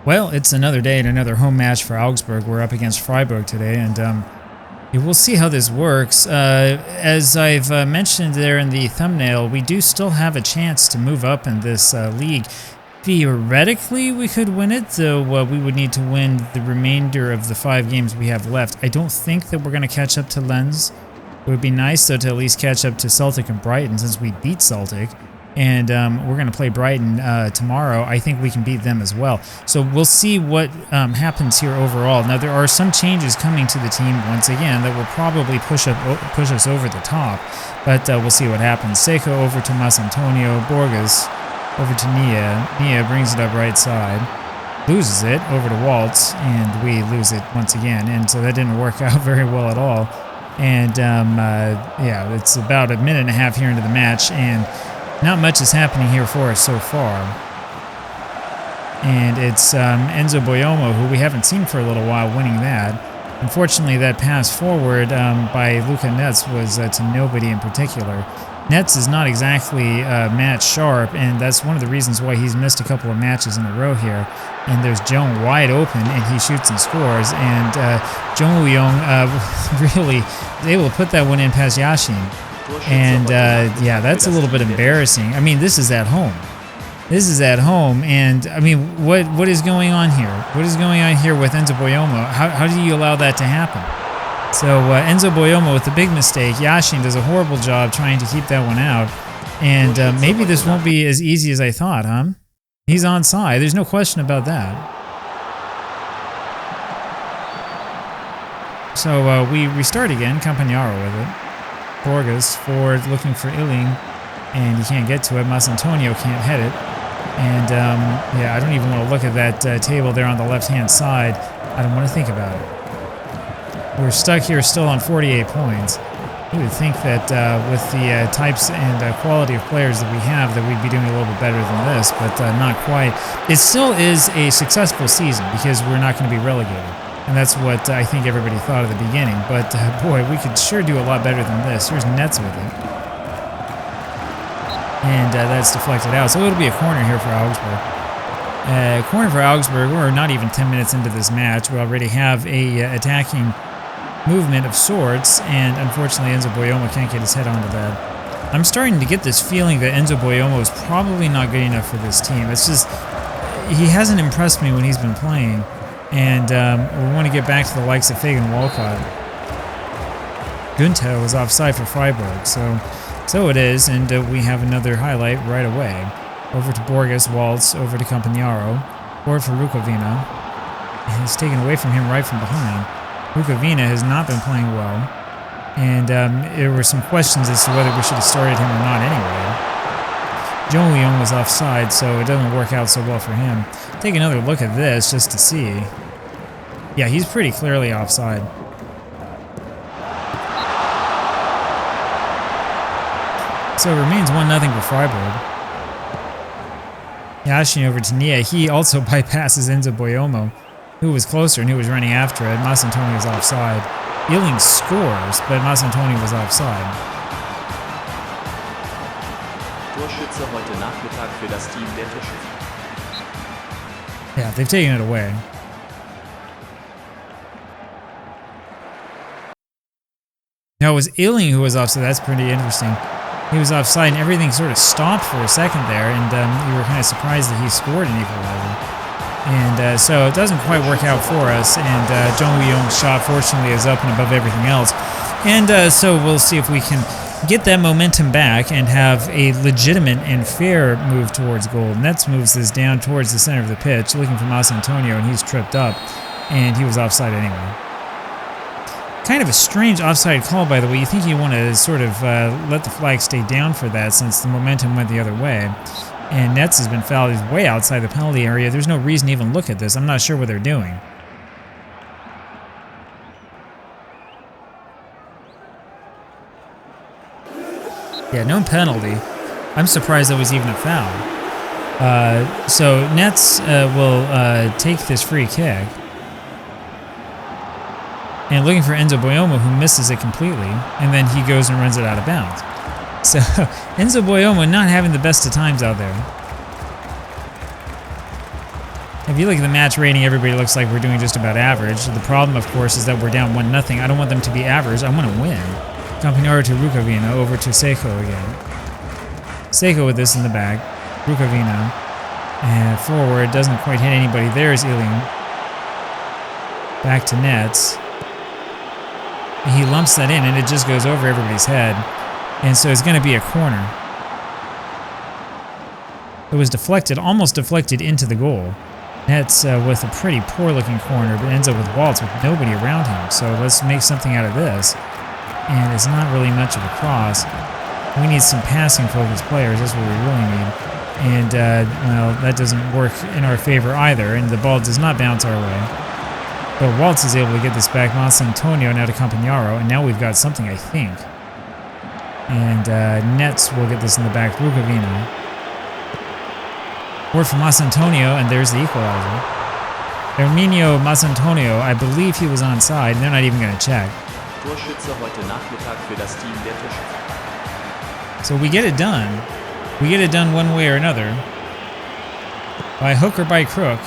Well, it's another day and another home match for Augsburg. We're up against Freiburg today, and we'll see how this works. As I've mentioned there in the thumbnail, we do still have a chance to move up in this league. Theoretically, we could win it, though we would need to win the remainder of the 5 games we have left. I don't think that we're going to catch up to Lens. It would be nice, though, to at least catch up to Celtic and Brighton, since we beat Celtic. And we're going to play Brighton tomorrow. I think we can beat them as well. So we'll see what happens here overall. Now, there are some changes coming to the team once again that will probably push us over the top. But we'll see what happens. Seiko over to Masantonio. Borges over to Nia. Nia brings it up right side. Loses it over to Waltz. And we lose it once again. And so that didn't work out very well at all. And yeah, it's about a minute and a half here into the match. And not much is happening here for us so far. And it's Enzo Boyomo, who we haven't seen for a little while, winning that. Unfortunately, that pass forward by Luca Netz was to nobody in particular. Netz is not exactly match sharp, and that's one of the reasons why he's missed a couple of matches in a row here. And there's Jong wide open, and he shoots and scores. And Jong Woo-young really is able to put that one in past Yashin. And yeah, that's a little bit embarrassing. I mean, this is at home. This is at home, and I mean, what is going on here? What is going on here with Enzo Boyomo? How do you allow that to happen? So Enzo Boyomo with the big mistake. Yashin does a horrible job trying to keep that one out. And maybe this won't be as easy as I thought, huh? He's onside. There's no question about that. So we restart again. Campagnaro with it. Borges forward looking for Illing, and he can't get to it. Masantonio can't head it. And yeah, I don't even want to look at that table there on the left-hand side. I don't want to think about it. We're stuck here still on 48 points. You would think that with the types and quality of players that we have, that we'd be doing a little bit better than this, but not quite. It still is a successful season because we're not going to be relegated. And that's what I think everybody thought at the beginning. But boy, we could sure do a lot better than this. Here's Netz with it. And that's deflected out. So it'll be a corner here for Augsburg. Corner for Augsburg. We're not even 10 minutes into this match. We already have a attacking movement of sorts. And unfortunately, Enzo Boyomo can't get his head onto that. I'm starting to get this feeling that Enzo Boyomo is probably not good enough for this team. It's just, he hasn't impressed me when he's been playing. And we want to get back to the likes of Fagan Walcott. Gunther was offside for Freiburg, so it is, and we have another highlight right away. Over to Borges, Waltz, over to Campagnaro, forward for Rukovina. And it's taken away from him right from behind. Rukovina has not been playing well, and there were some questions as to whether we should have started him or not anyway. Jong Woo-young was offside, so it doesn't work out so well for him. Take another look at this just to see. Yeah, he's pretty clearly offside. So it remains 1-0 for Freiburg. Yashin over to Nia. He also bypasses Enzo Boyomo, who was closer and who was running after it. Masantonio was offside. Illing scores, but Masantonio was offside. Torschütze heute Nachmittag für das Team der Torschützen. Yeah, they've taken it away. Now it was Illing who was offside. That's pretty interesting. He was offside and everything sort of stopped for a second there, and you were kind of surprised that he scored an equalizer. And so it doesn't quite work out for us, and Jong Woo-young's shot fortunately is up and above everything else. And so we'll see if we can get that momentum back and have a legitimate and fair move towards goal. Netz moves this down towards the center of the pitch, looking for Masantonio, and he's tripped up, and he was offside anyway. Kind of a strange offside call, by the way. You think you want to sort of let the flag stay down for that since the momentum went the other way. And Netz has been fouled. He's way outside the penalty area. There's no reason to even look at this. I'm not sure what they're doing. Yeah, no penalty. I'm surprised that was even a foul. So Netz will take this free kick. And looking for Enzo Boyomo, who misses it completely. And then he goes and runs it out of bounds. So Enzo Boyomo not having the best of times out there. If you look at the match rating, everybody looks like we're doing just about average. The problem, of course, is that we're down 1-0. I don't want them to be average. I want to win. Campagnaro to Rukavina, over to Seiko again. Seiko with this in the back. Rukavina. And forward, doesn't quite hit anybody. There's Iling. Back to nets. He lumps that in, and it just goes over everybody's head. And so it's going to be a corner. It was deflected, almost deflected into the goal. Nets with a pretty poor-looking corner, but ends up with Waltz with nobody around him. So let's make something out of this. And it's not really much of a cross. We need some passing-focused players. That's what we really need. And, well, that doesn't work in our favor either, and the ball does not bounce our way. But Waltz is able to get this back. Mas Antonio now to Campagnaro, and now we've got something, I think. And Nets will get this in the back. Rukavina. Word from Mas Antonio, and there's the equalizer. Herminio Mas Antonio, I believe he was onside, and they're not even going to check. Torschütze heute Nachmittag für das Team der Torschützen. So we get it done. We get it done one way or another. By hook or by crook.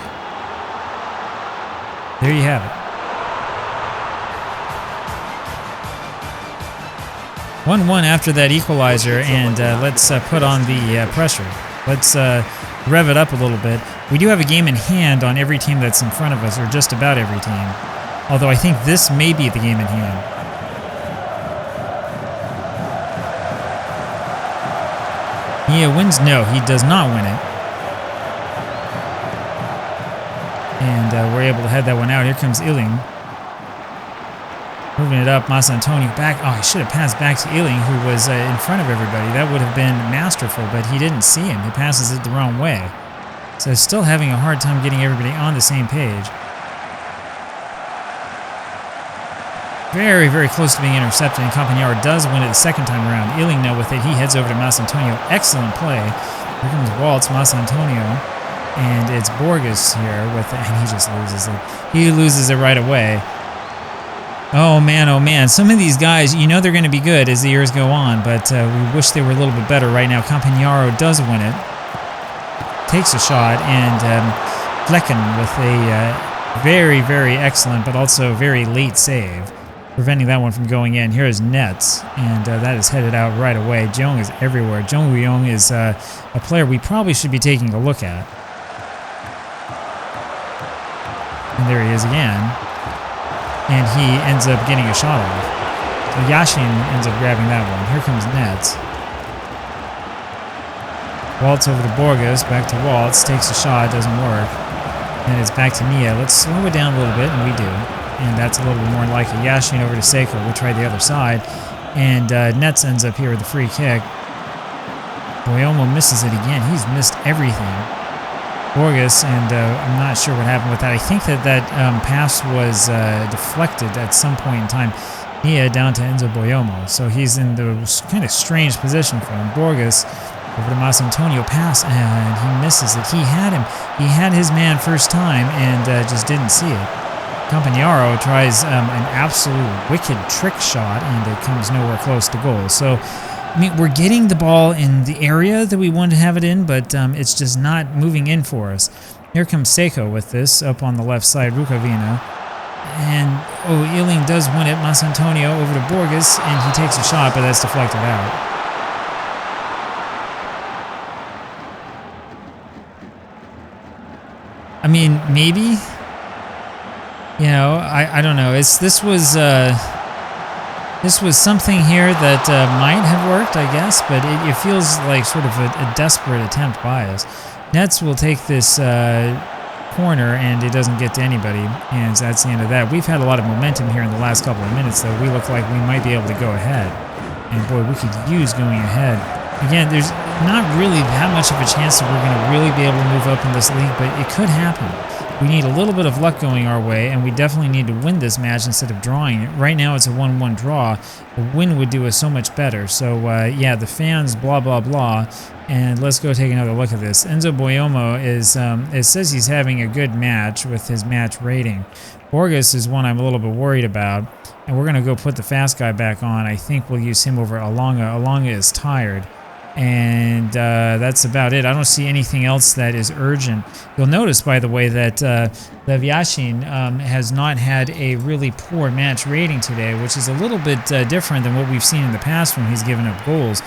There you have it. 1-1 after that equalizer, and let's put on the pressure. Let's rev it up a little bit. We do have a game in hand on every team that's in front of us, or just about every team. Although I think this may be the game in hand. He wins? No, he does not win it. And we're able to head that one out. Here comes Iling. Moving it up, Mas Antonio back. Oh, I should have passed back to Iling, who was in front of everybody. That would have been masterful, but he didn't see him. He passes it the wrong way. So still having a hard time getting everybody on the same page. Very, very close to being intercepted, and Campagnaro does win it the second time around. Iling now with it. He heads over to Mas Antonio. Excellent play. Here comes Waltz, Mas Antonio. And it's Borges here with it, and he just loses it. He loses it right away. Oh man, some of these guys, you know they're going to be good as the years go on, but we wish they were a little bit better right now. Campagnaro does win it. Takes a shot, and Flecken with a very, very excellent, but also very late save, preventing that one from going in. Here is Nets, and that is headed out right away. Jong is everywhere. Jong Woo-young is a player we probably should be taking a look at. And there he is again. And he ends up getting a shot off. So Yashin ends up grabbing that one. Here comes Nets. Waltz over to Borges, back to Waltz, takes a shot, doesn't work. And it's back to Nia. Let's slow it down a little bit, and we do. And that's a little bit more like a Yashin over to Seiko. We'll try the other side. And Nets ends up here with the free kick. Boyomo misses it again. He's missed everything. Borges, and I'm not sure what happened with that. I think that pass was deflected at some point in time. Nia down to Enzo Boyomo, so he's in the kind of strange position for him. Borges over to Mas Antonio, pass, and he misses it. He had him. He had his man first time and just didn't see it. Campagnaro tries an absolute wicked trick shot, and it comes nowhere close to goal. So, I mean, we're getting the ball in the area that we want to have it in, but it's just not moving in for us. Here comes Seiko with this up on the left side, Rukavina. And, oh, Iling does win it. Mas Antonio over to Borges, and he takes a shot, but that's deflected out. I mean, maybe. You know, I don't know. This was something here that might have worked, I guess, but it feels like sort of a desperate attempt by us. Nets will take this corner, and it doesn't get to anybody, and that's the end of that. We've had a lot of momentum here in the last couple of minutes, though. We look like we might be able to go ahead. And boy, we could use going ahead. Again, there's not really that much of a chance that we're going to really be able to move up in this league, but it could happen. We need a little bit of luck going our way, and we definitely need to win this match instead of drawing it. Right now, it's a 1-1 draw. A win would do us so much better. So, yeah, the fans, blah, blah, blah. And let's go take another look at this. Enzo Boyomo is, it says he's having a good match with his match rating. Borges is one I'm a little bit worried about. And we're going to go put the fast guy back on. I think we'll use him over Alanga. Alanga is tired. And that's about it. I don't see anything else that is urgent. You'll notice, by the way, that Levyashin has not had a really poor match rating today, which is a little bit different than what we've seen in the past when he's given up goals.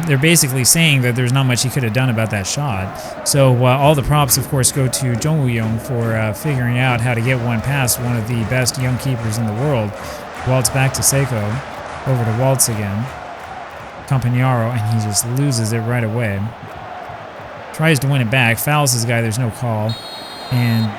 They're basically saying that there's not much he could have done about that shot. So all the props, of course, go to Jong Woo-young for figuring out how to get one past one of the best young keepers in the world. Waltz back to Seiko. Over to Waltz again. Campagnaro, and he just loses it right away. Tries to win it back, fouls his guy, there's no call. And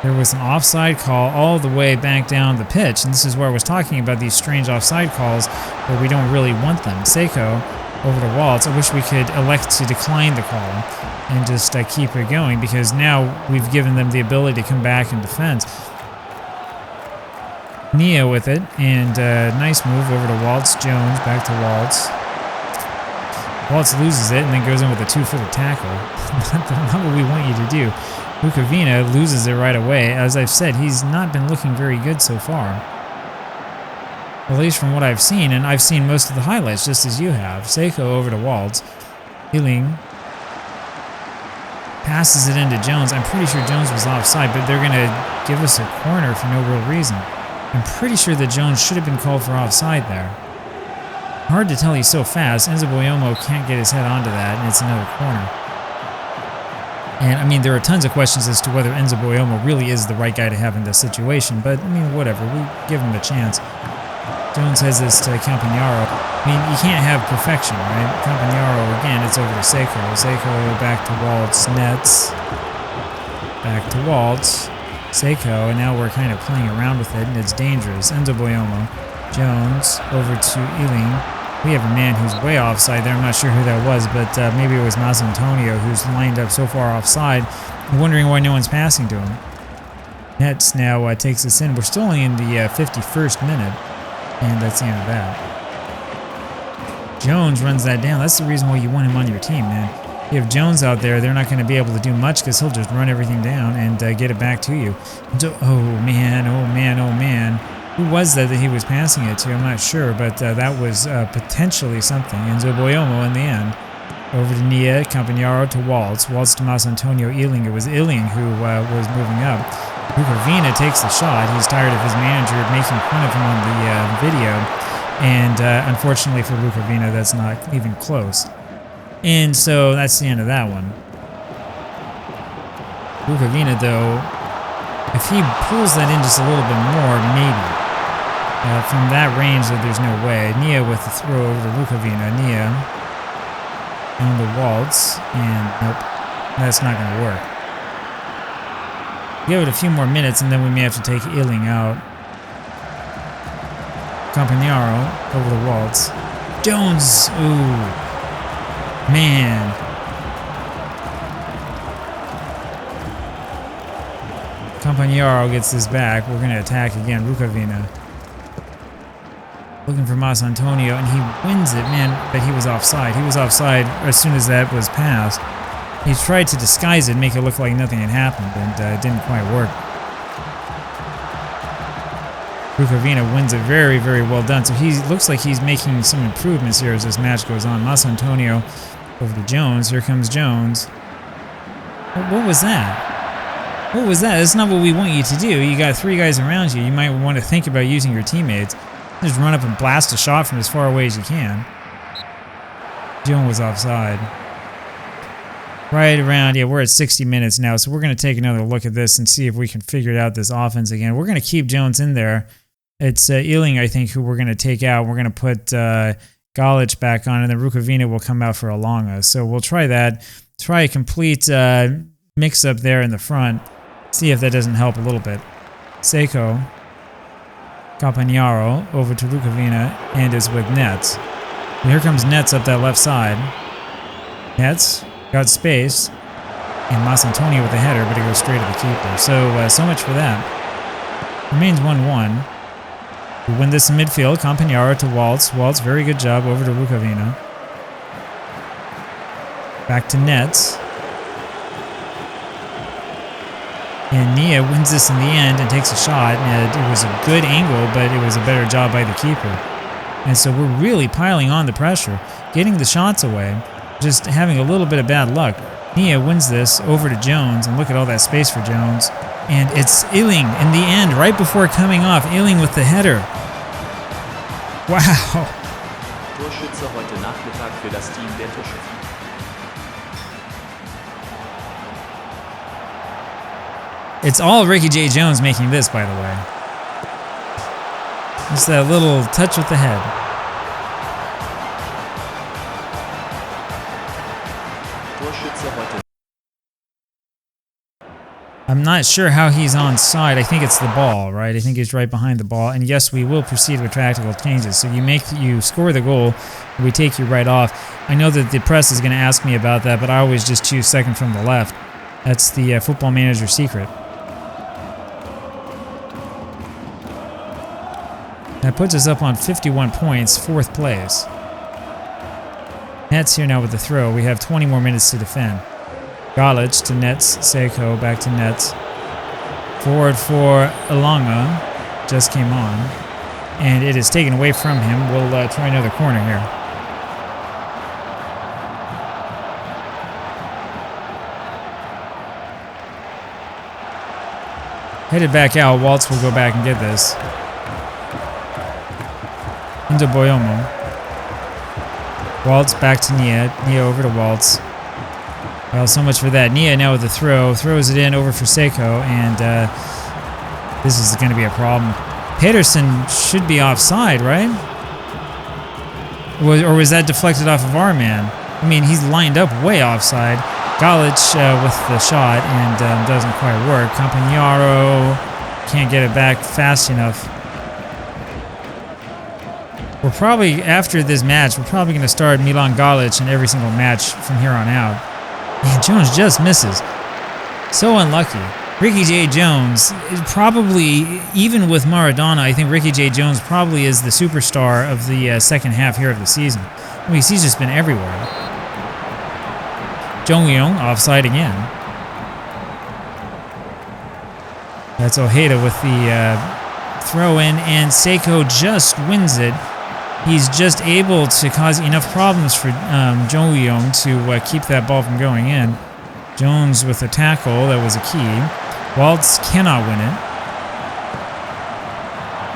there was an offside call all the way back down the pitch. And this is where I was talking about these strange offside calls where we don't really want them. Seiko over to Waltz. I wish we could elect to decline the call and just keep it going, because now we've given them the ability to come back and defend. Nia with it, and nice move over to Waltz. Jones back to Waltz. Waltz loses it and then goes in with a two-footed tackle. Not what we want you to do. Bukovina loses it right away. As I've said, he's not been looking very good so far. At least from what I've seen, and I've seen most of the highlights just as you have. Seiko over to Waltz. Healing. Passes it into Jones. I'm pretty sure Jones was offside, but they're going to give us a corner for no real reason. I'm pretty sure that Jones should have been called for offside there. Hard to tell, he's so fast. Enzo Boyomo can't get his head onto that, and it's another corner. And, I mean, there are tons of questions as to whether Enzo Boyomo really is the right guy to have in this situation, but, I mean, whatever. We give him a chance. Jones has this to Campagnaro. I mean, you can't have perfection, right? Campagnaro, again, it's over to Seiko. Seiko back to Waltz. Nets. Back to Waltz. Seiko, and now we're kind of playing around with it, and it's dangerous. Enzo Boyomo. Jones over to Ealing. We have a man who's way offside there. I'm not sure who that was, but maybe it was Mas Antonio, who's lined up so far offside. I'm wondering why no one's passing to him. Nets now takes us in. We're still only in the 51st minute, and that's the end of that. Jones runs that down. That's the reason why you want him on your team, man. You have Jones out there, they're not going to be able to do much because he'll just run everything down and get it back to you. Oh, man, oh, man, oh, man. Who was that he was passing it to? I'm not sure, but that was potentially something. Enzo Boyomo in the end. Over to Nia, Campagnaro to Waltz. Waltz to Mas Antonio Ealing. It was Ealing who was moving up. Bukovina takes the shot. He's tired of his manager making fun of him on the video. And unfortunately for Bukovina, that's not even close. And so that's the end of that one. Bukovina, though, if he pulls that in just a little bit more, maybe. From that range, there's no way. Nia with the throw over to Bukovina. Nia on the Waltz, and nope, that's not going to work. Give it a few more minutes, and then we may have to take Ealing out. Campagnaro over the Waltz. Jones, ooh, man. Campagnaro gets this back. We're going to attack again. Bukovina. Looking for Mas Antonio, and he wins it, man, but he was offside. He was offside as soon as that was passed. He tried to disguise it, make it look like nothing had happened, and it didn't quite work. Bukovina wins it very, very well done. So he looks like he's making some improvements here as this match goes on. Mas Antonio over to Jones. Here comes Jones. What was that? What was that? That's not what we want you to do. You got three guys around you. You might want to think about using your teammates. Just run up and blast a shot from as far away as you can. Jones was offside. Right around, yeah, we're at 60 minutes now, so we're going to take another look at this and see if we can figure out this offense again. We're going to keep Jones in there. It's Ealing, I think, who we're going to take out. We're going to put Galic back on, and then Bukovina will come out for Alonga. So we'll try that. Try a complete mix-up there in the front. See if that doesn't help a little bit. Seiko. Campagnaro over to Bukovina, and is with Nets. And here comes Nets up that left side. Nets got space, and Mas Antonio with the header, but it goes straight to the keeper. So much for that. Remains 1-1. We win this in midfield. Campagnaro to Waltz. Waltz, very good job over to Bukovina. Back to Nets. And Nia wins this in the end and takes a shot. And it was a good angle, but it was a better job by the keeper. And so we're really piling on the pressure, getting the shots away, just having a little bit of bad luck. Nia wins this over to Jones, and look at all that space for Jones. And it's Illing in the end, right before coming off. Illing with the header. Wow. Torschütze heute Nachmittag für das Team der Torschützen. It's all Ricky J. Jones making this, by the way. Just that little touch with the head. Torschütze heute. I'm not sure how he's onside. I think it's the ball, right? I think he's right behind the ball. And yes, we will proceed with tactical changes. So you score the goal, we take you right off. I know that the press is going to ask me about that, but I always just choose second from the left. That's the Football Manager secret. That puts us up on 51 points, 4th place. Nets here now with the throw. We have 20 more minutes to defend. Galic to Nets, Seiko back to Nets. Forward for Elanga, just came on. And it is taken away from him. We'll try another corner here. Headed back out, Waltz will go back and get this. Into Boyomo. Waltz back to Nia. Nia over to Waltz. Well, so much for that. Nia now with the throw. Throws it in over for Seiko, and this is going to be a problem. Pedersen should be offside, right? Or was that deflected off of our man? I mean, he's lined up way offside. Galic with the shot, and doesn't quite work. Campagnaro can't get it back fast enough. We're probably, after this match, we're probably going to start Milan Galic in every single match from here on out. Man, Jones just misses. So unlucky. Ricky J. Jones, probably, even with Maradona, I think Ricky J. Jones probably is the superstar of the second half here of the season. I mean, he's just been everywhere. Jong Yong offside again. That's Ojeda with the throw in, and Seiko just wins it. He's just able to cause enough problems for Jong Yong to keep that ball from going in. Jones with a tackle, that was a key. Waltz cannot win it.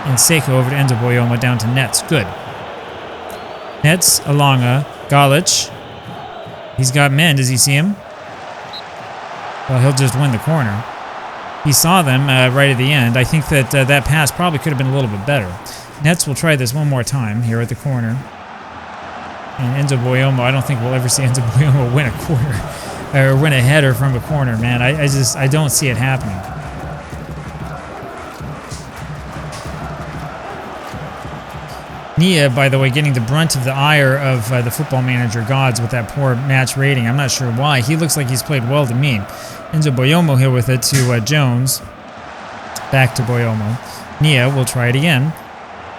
And Seiko over to Enzo Boyoma down to Nets. Good. Nets, Elanga, Galic. He's got men. Does he see him? Well, he'll just win the corner. He saw them right at the end. I think that that pass probably could have been a little bit better. Nets will try this one more time here at the corner. And Enzo Boyomo, I don't think we'll ever see Enzo Boyomo win a corner. Or win a header from a corner, man. I don't see it happening. Nia, by the way, getting the brunt of the ire of the Football Manager gods with that poor match rating. I'm not sure why. He looks like he's played well to me. Enzo Boyomo here with it to Jones. Back to Boyomo. Nia will try it again.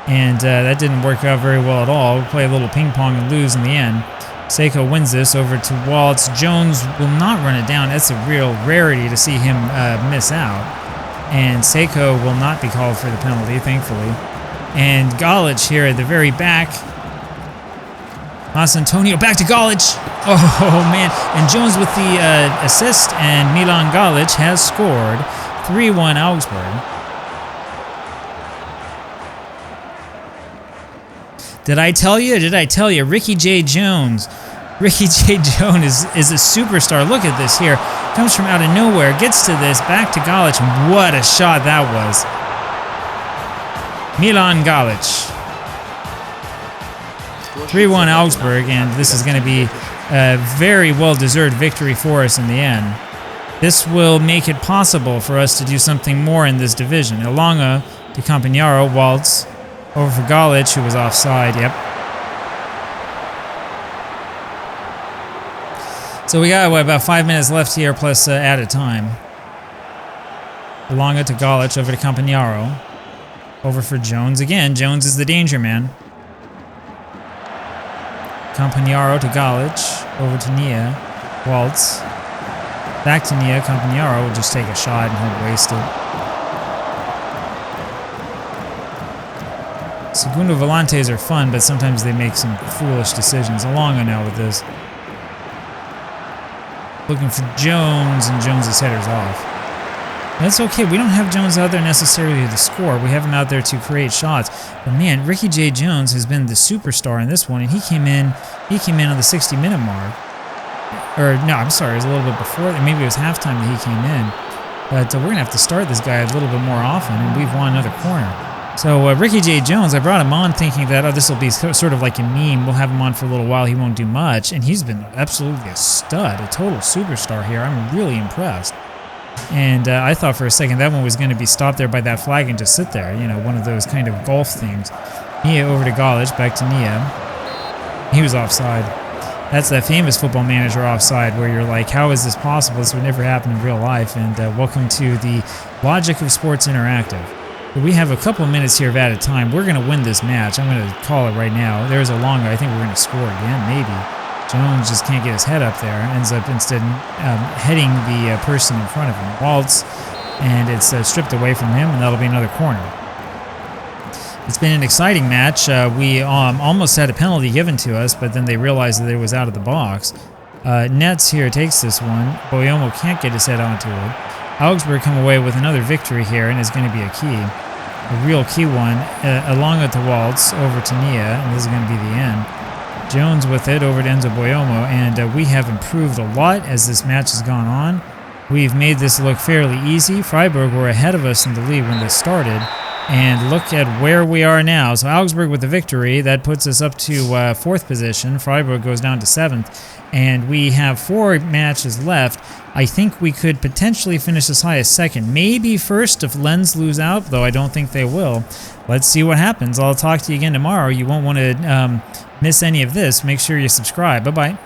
And that didn't work out very well at all. We'll play a little ping pong and lose in the end. Seiko wins this over to Waltz. Jones will not run it down. It's a real rarity to see him miss out. And Seiko will not be called for the penalty, thankfully. And Galic here at the very back. Mas Antonio back to Galic. Oh, man. And Jones with the assist, and Milan Galic has scored 3-1 Augsburg. Did I tell you? Did I tell you? Ricky J. Jones. Ricky J. Jones is a superstar. Look at this here. Comes from out of nowhere. Gets to this. Back to Galic. What a shot that was. Milan Galic. 3-1 Augsburg, and this is going to be a very well-deserved victory for us in the end. This will make it possible for us to do something more in this division. Elanga to Campagnaro. Waltz. Over for Galic, who was offside. Yep. So we got, what, about 5 minutes left here, plus added time. Elanga to Galic, over to Campagnaro. Over for Jones again. Jones is the danger man. Campagnaro to Galic. Over to Nia. Waltz. Back to Nia. Campagnaro will just take a shot and he'll waste it. Segundo volantes are fun, but sometimes they make some foolish decisions. Alonga now with this. Looking for Jones, and Jones' header's off. That's okay. We don't have Jones out there necessarily to score. We have him out there to create shots. But man, Ricky J. Jones has been the superstar in this one, and he came in on the 60-minute mark. Or no, I'm sorry, it was a little bit before. Maybe it was halftime that he came in. But we're gonna have to start this guy a little bit more often, and we've won another corner. So Ricky J. Jones, I brought him on thinking that, oh, this will be sort of like a meme. We'll have him on for a little while. He won't do much, and he's been absolutely a stud, a total superstar here. I'm really impressed. And I thought for a second that one was going to be stopped there by that flag and just sit there, you know, one of those kind of golf things. Nia over to Galic, back to Nia. He was offside. That's that famous Football Manager offside where you're like, how is this possible? This would never happen in real life. And welcome to the logic of sports interactive. But we have a couple of minutes here of added time. We're going to win this match. I'm going to call it right now. There's a longer. I think we're going to score again, maybe. Jones just can't get his head up there. Ends up instead heading the person in front of him. Waltz, and it's stripped away from him, and that'll be another corner. It's been an exciting match. We almost had a penalty given to us, but then they realized that it was out of the box. Nets here takes this one. Boyomo can't get his head onto it. Augsburg come away with another victory here, and it's going to be a key. A real key one. Along with the Waltz, over to Nia, and this is going to be the end. Jones with it over to Enzo Boyomo, and we have improved a lot as this match has gone on. We've made this look fairly easy. Freiburg were ahead of us in the lead when this started, and look at where we are now. So Augsburg with the victory, that puts us up to 4th position. Freiburg goes down to 7th, and we have 4 matches left. I think we could potentially finish as high as 2nd, maybe 1st if Lens lose out, though I don't think they will. Let's see what happens. I'll talk to you again tomorrow. You won't want to miss any of this. Make sure you subscribe. Bye-bye.